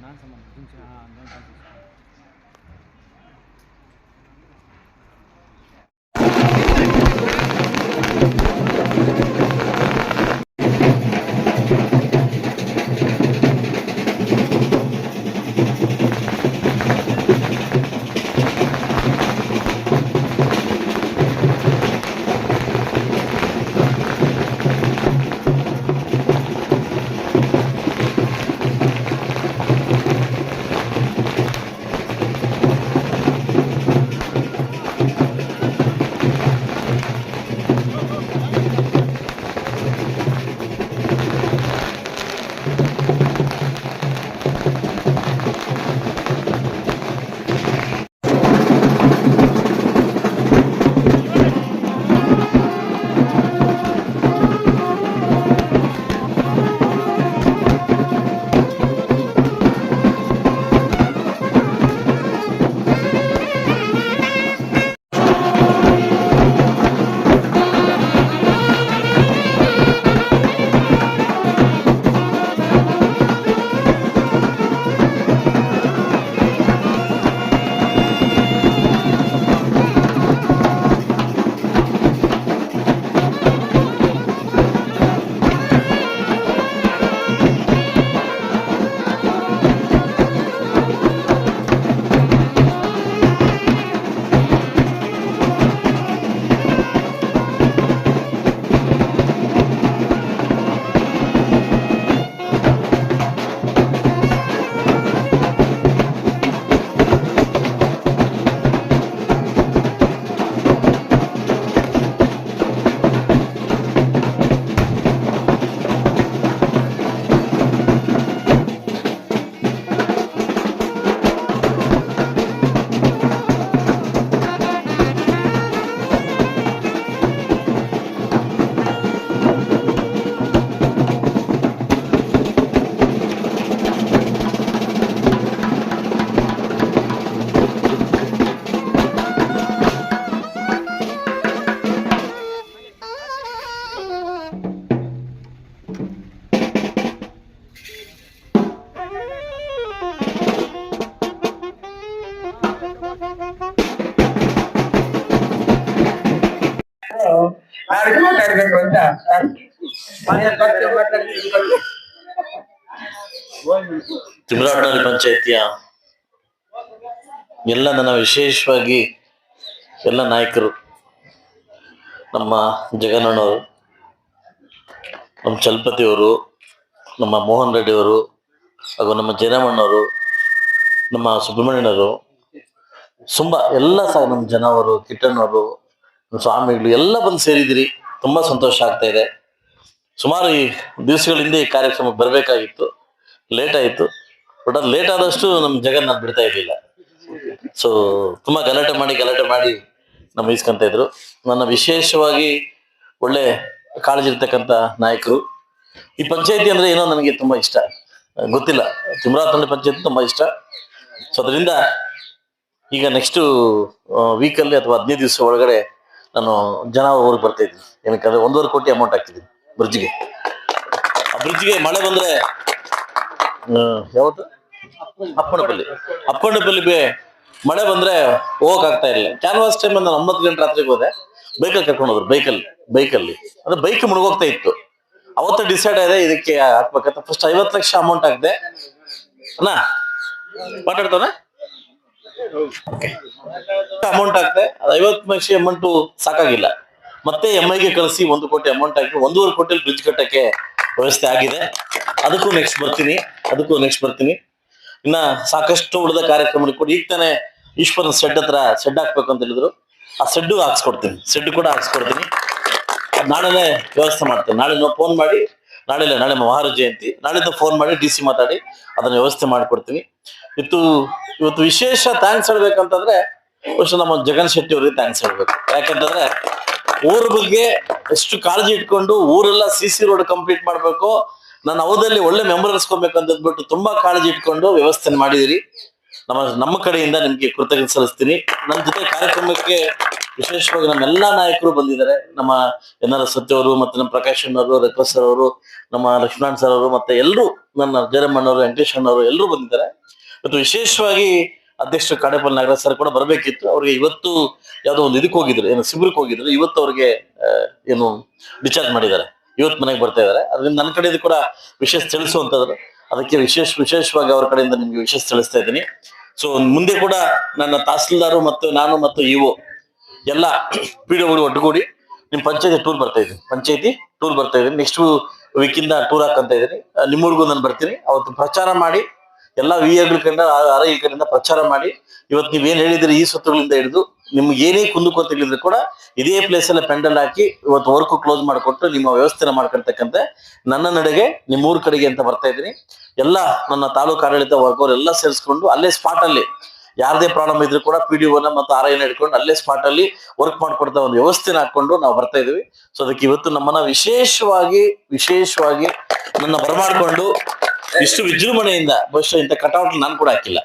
ನಾನು ಸಂಬಂಧ ಮಾತಾಡ್ಬೇಕು ಅಂತ ತಿಮ್ರಾಟನಹಳ್ಳಿ ಪಂಚಾಯತಿಯ ಎಲ್ಲ ನನ್ನ ವಿಶೇಷವಾಗಿ ಎಲ್ಲ ನಾಯಕರು, ನಮ್ಮ ಜಗನಣ್ಣವರು, ನಮ್ಮ ಚಲಪತಿಯವರು, ನಮ್ಮ ಮೋಹನ್ ರೆಡ್ಡಿ ಅವರು, ಹಾಗೂ ನಮ್ಮ ಜಯರಾಮಣ್ಣವರು, ನಮ್ಮ ಸುಬ್ರಹ್ಮಣ್ಯನವರು, ತುಂಬ ಎಲ್ಲ ಸಹ ನಮ್ಮ ಜನವರು, ಕಿಟ್ಟಣ್ಣವರು, ಸ್ವಾಮಿಗಳು ಎಲ್ಲ ಬಂದು ಸೇರಿದಿರಿ. ತುಂಬಾ ಸಂತೋಷ ಆಗ್ತಾ ಇದೆ. ಸುಮಾರು ಈ ದಿವಸಗಳಿಂದ ಈ ಕಾರ್ಯಕ್ರಮಕ್ಕೆ ಬರಬೇಕಾಗಿತ್ತು, ಲೇಟ್ ಆಯಿತು. ಬಟ್ ಅದು ಲೇಟ್ ಆದಷ್ಟು ನಮ್ಮ ಜಗನ್ ನಾನು ಬಿಡ್ತಾ ಇರಲಿಲ್ಲ. ಸೊ ತುಂಬಾ ಗಲಾಟೆ ಮಾಡಿ ನಮ್ಮ ಇಸ್ಕೊಂತ ಇದ್ರು. ನನ್ನ ವಿಶೇಷವಾಗಿ ಒಳ್ಳೆ ಕಾಳಜಿ ಇರ್ತಕ್ಕಂಥ ನಾಯಕರು. ಈ ಪಂಚಾಯತಿ ಅಂದ್ರೆ ಏನೋ ನನಗೆ ತುಂಬಾ ಇಷ್ಟ, ಗೊತ್ತಿಲ್ಲ, ತಿಮ್ರಾಟನಹಳ್ಳಿ ಪಂಚಾಯತಿ ತುಂಬಾ ಇಷ್ಟ. ಸೊ ಅದರಿಂದ ಈಗ ನೆಕ್ಸ್ಟ್ ವೀಕಲ್ಲಿ ಅಥವಾ 15 ದಿವಸ ಒಳಗಡೆ ನಾನು ಜನ ಊರಿಗೆ ಬರ್ತಾ ಇದ್ದೀನಿ. ಏನಕ್ಕಂದ್ರೆ 1.5 ಕೋಟಿ ಅಮೌಂಟ್ ಹಾಕ್ತಿದ್ದೀನಿ ಬ್ರಿಡ್ಜ್ಗೆ. ಆ ಬ್ರಿಡ್ಜ್ಗೆ ಮಳೆ ಬಂದ್ರೆ ಯಾವತ್ತು ಅಪ್ಪಣ್ಣಪಲ್ಲಿ ಮಳೆ ಬಂದ್ರೆ ಹೋಗಕ್ ಆಗ್ತಾ ಇಲ್ಲ. ಕ್ಯಾನ್ವಾಸ್ ಟೈಮ್ ನಾನು 9 ಗಂಟೆ ರಾತ್ರಿಗೆ ಹೋದೆ, ಬೈಕಲ್ಲಿ ಕರ್ಕೊಂಡು ಹೋದ್ರು. ಬೈಕಲ್ಲಿ ಅಂದ್ರೆ ಬೈಕ್ ಮುಳುಗೋಗ್ತಾ ಇತ್ತು. ಅವತ್ತು ಡಿಸೈಡ್ ಆಗಿದೆ ಇದಕ್ಕೆ ಹಾಕ್ಬೇಕಂತ. ಫಸ್ಟ್ 50 ಲಕ್ಷ ಅಮೌಂಟ್ ಹಾಕ್ದೆ. ಅಣ್ಣ ಮಾತಾಡ್ತಾನೆ ಅಮೌಂಟ್ ಹಾಕ್ದೆ. ಅದು 50 ಲಕ್ಷ ಅಮೌಂಟ್ ಸಾಕಾಗಿಲ್ಲ. ಮತ್ತೆ MIಗೆ ಕಳಿಸಿ 1 ಕೋಟಿ ಅಮೌಂಟ್ ಹಾಕಿ 1.5 ಕೋಟಿಯಲ್ಲಿ ಬ್ರಿಡ್ಜ್ ಕಟ್ಟಕ್ಕೆ ವ್ಯವಸ್ಥೆ ಆಗಿದೆ. ಅದಕ್ಕೂ ನೆಕ್ಸ್ಟ್ ಬರ್ತೀನಿ. ಇನ್ನ ಸಾಕಷ್ಟು ಉಳಿದ ಕಾರ್ಯಕ್ರಮ ಕೂಡ. ಈಗ ತಾನೆ ಈಶ್ವರನ ಶೆಡ್ ಹಾಕ್ಬೇಕು ಅಂತ ಹೇಳಿದ್ರು. ಆ ಶೆಡ್ ಹಾಕ್ಸ್ಕೊಡ್ತೀನಿ. ನಾಳೆನೆ ವ್ಯವಸ್ಥೆ ಮಾಡ್ತೇನೆ. ನಾಳೆ ನಾವು ಫೋನ್ ಮಾಡಿ, ನಾಳೆ ಮಹಾರಾಜ ಜಯಂತಿ, ನಾಳಿಂದ ಫೋನ್ ಮಾಡಿ DC ಮಾತಾಡಿ ಅದನ್ನ ವ್ಯವಸ್ಥೆ ಮಾಡ್ಕೊಡ್ತೀನಿ. ಇವತ್ತು ವಿಶೇಷ ಥ್ಯಾಂಕ್ಸ್ ಹೇಳ್ಬೇಕಂತಂದ್ರೆ ನಮ್ಮ ಜಗನ್ ಶೆಟ್ಟಿ ಅವರಿಗೆ ಥ್ಯಾಂಕ್ಸ್ ಹೇಳ್ಬೇಕು. ಯಾಕಂತಂದ್ರೆ ಊರ ಬಗ್ಗೆ ಎಷ್ಟು ಕಾಳಜಿ ಇಟ್ಕೊಂಡು ಊರೆಲ್ಲ CC ರೋಡ್ ಕಂಪ್ಲೀಟ್ ಮಾಡ್ಬೇಕು, ನಾನು ಅವಧಲ್ಲಿ ಒಳ್ಳೆ ಮೆಂಬರ್ ಇಸ್ಕೊಬೇಕು ಅಂತ ಅಂದ್ಬಿಟ್ಟು ತುಂಬಾ ಕಾಳಜಿ ಇಟ್ಕೊಂಡು ವ್ಯವಸ್ಥೆ ಮಾಡಿದಿರಿ. ನಮ್ಮ ಕಡೆಯಿಂದ ನಿಮ್ಗೆ ಕೃತಜ್ಞತೆ ಸಲ್ಲಿಸ್ತೀನಿ. ನನ್ನ ಜೊತೆ ಕಾರ್ಯಕ್ರಮಕ್ಕೆ ವಿಶೇಷವಾಗಿ ನಮ್ಮೆಲ್ಲಾ ನಾಯಕರು ಬಂದಿದ್ದಾರೆ. ನಮ್ಮ ಎನ್.ಆರ್. ಸತ್ಯ ಅವರು ಮತ್ತೆ ನಮ್ಮ ಪ್ರಕಾಶ್ ಅಣ್ಣವರು, ರಘುವರ್ ಸರ್ ಅವರು, ನಮ್ಮ ಲಕ್ಷ್ಮಣ್ ಸರ್ ಅವರು, ಮತ್ತೆ ಎಲ್ಲರೂ ನನ್ನ ಜಯರಮಣ್ಣವರು, ವೆಂಕಟೇಶ್ ಅಣ್ಣವರು ಎಲ್ಲರೂ ಬಂದಿದ್ದಾರೆ. ಮತ್ತು ವಿಶೇಷವಾಗಿ ಅಧ್ಯಕ್ಷ ಕಾಡೇಪಲ್ಲಿ ನಾಗರಾಜ್ ಸರ್ ಕೂಡ ಬರಬೇಕಿತ್ತು. ಅವ್ರಿಗೆ ಇವತ್ತು ಯಾವ್ದೋ ಒಂದು ಇದಕ್ಕೆ ಹೋಗಿದ್ರು, ಏನು ಶಿಬಿರಕ್ಕೆ ಹೋಗಿದ್ರು. ಇವತ್ತು ಅವ್ರಿಗೆ ಏನು ಡಿಸ್ಚಾರ್ಜ್ ಮಾಡಿದ್ದಾರೆ, ಇವತ್ತು ಮನೆಗೆ ಬರ್ತಾ ಇದ್ದಾರೆ. ಅದರಿಂದ ನನ್ನ ಕಡೆಯಿಂದ ಕೂಡ ವಿಶೇಷ ತಿಳಿಸುವಂತದ್ರು. ಅದಕ್ಕೆ ವಿಶೇಷವಾಗಿ ಅವ್ರ ಕಡೆಯಿಂದ ನಿಮ್ಗೆ ವಿಶೇಷ ತಿಳಿಸ್ತಾ ಇದ್ದೀನಿ. ಸೊ ಮುಂದೆ ಕೂಡ ನನ್ನ ತಹಸೀಲ್ದಾರು ಮತ್ತು ನಾನು ಮತ್ತು ಇಒ ಎಲ್ಲ ಪಿಡಿಒಗಳು ಒಟ್ಟುಗೂಡಿ ನಿಮ್ ಪಂಚಾಯತಿ ಟೂರ್ ಬರ್ತಾ ಇದ್ದೀನಿ. ನೆಕ್ಸ್ಟ್ ವೀಕ್ ಇಂದ ಟೂರ್ ಹಾಕಂತ ಇದ್ದೀನಿ. ನಿಮ್ಮೂರ್ಗೂ ನಾನು ಬರ್ತೀನಿ. ಅವತ್ತು ಪ್ರಚಾರ ಮಾಡಿ ಎಲ್ಲಾ ವಿಎಗಳ ಕಡೆಯಿಂದ ಈ ಕಡೆಯಿಂದ ಪ್ರಚಾರ ಮಾಡಿ, ಇವತ್ತು ನೀವೇನ್ ಹೇಳಿದ್ರಿ ಈ ಸುತ್ತುಗಳಿಂದ ಹಿಡಿದು ನಿಮ್ಗೆ ಏನೇ ಕುಂದುಕೊತಿಗಳಿದ್ರೆ ಕೂಡ ಇದೇ ಪ್ಲೇಸ್ ಎಲ್ಲ ಪೆಂಡಲ್ ಹಾಕಿ ಇವತ್ತು ವರ್ಕ್ ಕ್ಲೋಸ್ ಮಾಡಿಕೊಟ್ಟು ನಿಮ್ಮ ವ್ಯವಸ್ಥೆನ ಮಾಡ್ಕೊಳ್ತಕ್ಕಂತೆ ನನ್ನ ನಡೆಗೆ ನಿಮ್ಮೂರ್ ಕಡೆಗೆ ಅಂತ ಬರ್ತಾ ಇದ್ದೀನಿ. ಎಲ್ಲ ನನ್ನ ತಾಲೂಕು ಆಡಳಿತ ವರ್ಗವ್ರು ಎಲ್ಲ ಸೇರಿಸ್ಕೊಂಡು ಅಲ್ಲೇ ಸ್ಪಾಟ್ ಅಲ್ಲಿ ಯಾರದೇ ಪ್ರಾಬ್ಲಮ್ ಇದ್ರು ಕೂಡ ಪಿಡಿಒನ ಮತ್ತು RIನ ಇಟ್ಕೊಂಡು ಅಲ್ಲೇ ಸ್ಪಾಟ್ ಅಲ್ಲಿ ವರ್ಕ್ ಮಾಡ್ಕೊಡ್ತಾ ಒಂದು ವ್ಯವಸ್ಥೆನ ಹಾಕೊಂಡು ನಾವು ಬರ್ತಾ ಇದೀವಿ. ಸೊ ಅದಕ್ಕೆ ಇವತ್ತು ನಮ್ಮನ್ನ ವಿಶೇಷವಾಗಿ ನನ್ನ ಬರಮಾಡ್ಕೊಂಡು ಇಷ್ಟು ವಿಜೃಂಭಣೆಯಿಂದ ಬಹುಶಃ ಇಂಥ ಕಟೌಟ್ ನಾನು ಕೂಡ ಹಾಕಿಲ್ಲ.